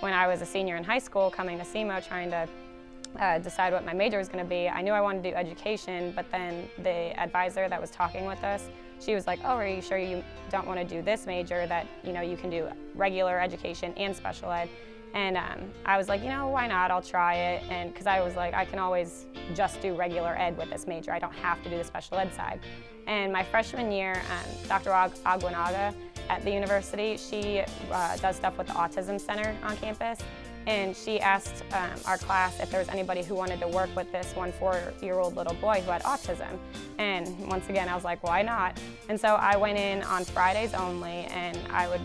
when I was a senior in high school coming to SEMO trying to decide what my major was going to be, I knew I wanted to do education, but then the advisor that was talking with us, she was like, oh, are you sure you don't want to do this major, that you can do regular education and special ed? And I was like, why not? I'll try it. And because I was like, I can always just do regular ed with this major. I don't have to do the special ed side. And my freshman year, Dr. Aguanaga at the university, she does stuff with the Autism Center on campus. And she asked our class if there was anybody who wanted to work with this 4-year-old little boy who had autism. And once again, I was like, why not? And so I went in on Fridays only, and I would,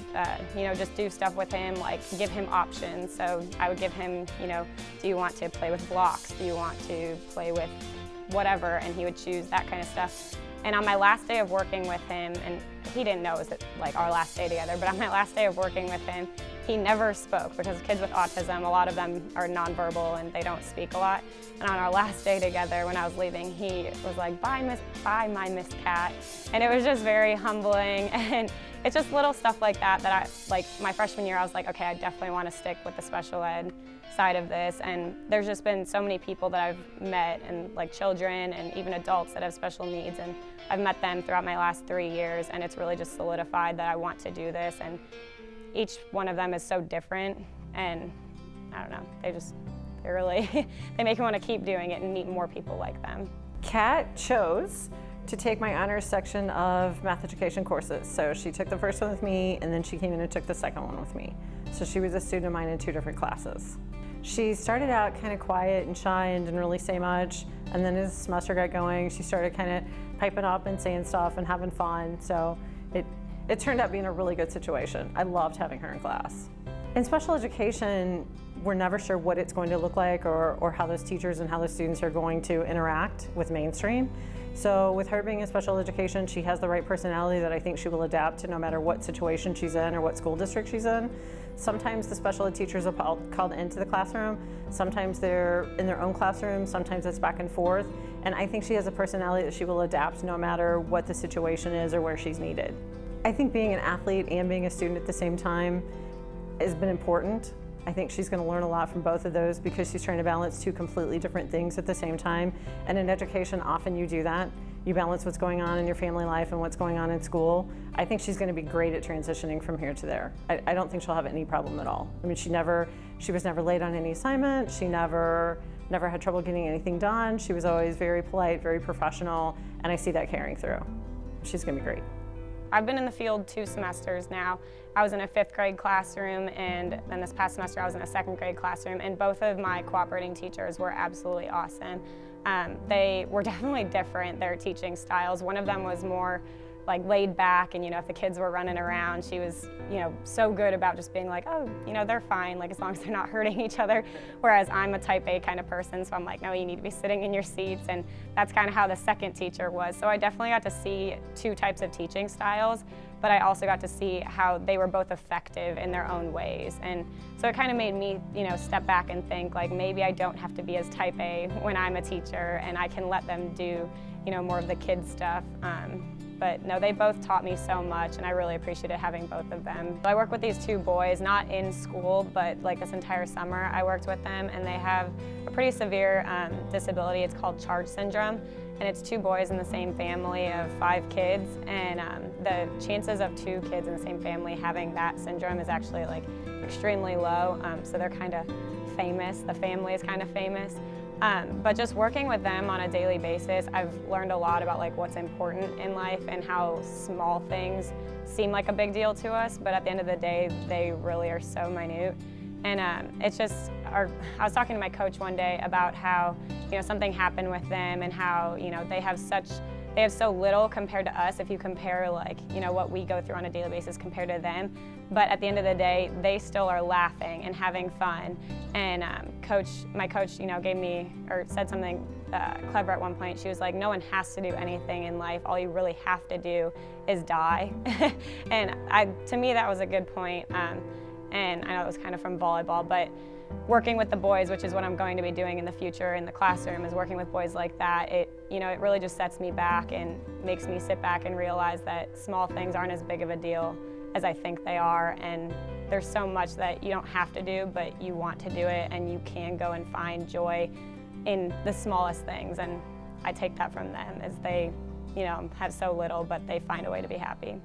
just do stuff with him, like give him options. So I would give him, do you want to play with blocks? Do you want to play with whatever? And he would choose that kind of stuff. And on my last day of working with him, and he didn't know it was like our last day together, but on my last day of working with him, he never spoke, because kids with autism, a lot of them are nonverbal and they don't speak a lot. And on our last day together, when I was leaving, he was like, bye, my Miss Cat. And it was just very humbling. And it's just little stuff like that like my freshman year, I was like, okay, I definitely want to stick with the special ed side of this. And there's just been so many people that I've met, and like children and even adults that have special needs. And I've met them throughout my last 3 years, and it's really just solidified that I want to do this. And each one of them is so different, and I don't know, they really, they make me want to keep doing it and meet more people like them. Kat chose to take my honors section of math education courses. So she took the first one with me, and then she came in and took the second one with me. So she was a student of mine in 2 different classes. She started out kind of quiet and shy and didn't really say much, and then as the semester got going, she started kind of piping up and saying stuff and having fun. So it turned out being a really good situation. I loved having her in class. In special education, we're never sure what it's going to look like, or how those teachers and how those students are going to interact with mainstream. So with her being in special education, she has the right personality that I think she will adapt to no matter what situation she's in or what school district she's in. Sometimes the special ed teachers are called into the classroom. Sometimes they're in their own classroom. Sometimes it's back and forth. And I think she has a personality that she will adapt no matter what the situation is or where she's needed. I think being an athlete and being a student at the same time has been important. I think she's going to learn a lot from both of those, because she's trying to balance 2 completely different things at the same time. And in education, often you do that. You balance what's going on in your family life and what's going on in school. I think she's going to be great at transitioning from here to there. I don't think she'll have any problem at all. I mean, she was never late on any assignment. She never had trouble getting anything done. She was always very polite, very professional, and I see that carrying through. She's going to be great. I've been in the field 2 semesters now. I was in a 5th grade classroom, and then this past semester I was in a 2nd grade classroom, and both of my cooperating teachers were absolutely awesome. They were definitely different, their teaching styles. One of them was more like laid back, and if the kids were running around, she was so good about just being like, oh, they're fine, like as long as they're not hurting each other. Whereas I'm a type A kind of person, so I'm like, no, you need to be sitting in your seats. And that's kind of how the second teacher was. So I definitely got to see 2 types of teaching styles, but I also got to see how they were both effective in their own ways. And so it kind of made me step back and think, like, maybe I don't have to be as type A when I'm a teacher, and I can let them do more of the kids stuff. But no, they both taught me so much, and I really appreciated having both of them. I work with these 2 boys, not in school, but like this entire summer I worked with them, and they have a pretty severe disability. It's called charge syndrome, and it's 2 boys in the same family of 5 kids, and the chances of 2 kids in the same family having that syndrome is actually like extremely low, so they're kind of famous. The family is kind of famous. But just working with them on a daily basis, I've learned a lot about like what's important in life and how small things seem like a big deal to us, but at the end of the day, they really are so minute. And it's just, I was talking to my coach one day about how, something happened with them, and how, they have so little compared to us if you compare like, what we go through on a daily basis compared to them. But at the end of the day, they still are laughing and having fun. And my coach, gave me, or said something clever at one point. She was like, no one has to do anything in life. All you really have to do is die. And to me, that was a good point. And I know it was kind of from volleyball, but working with the boys, which is what I'm going to be doing in the future in the classroom, is working with boys like that. It really just sets me back and makes me sit back and realize that small things aren't as big of a deal as I think they are, and there's so much that you don't have to do, but you want to do it, and you can go and find joy in the smallest things. And I take that from them, as they, have so little, but they find a way to be happy.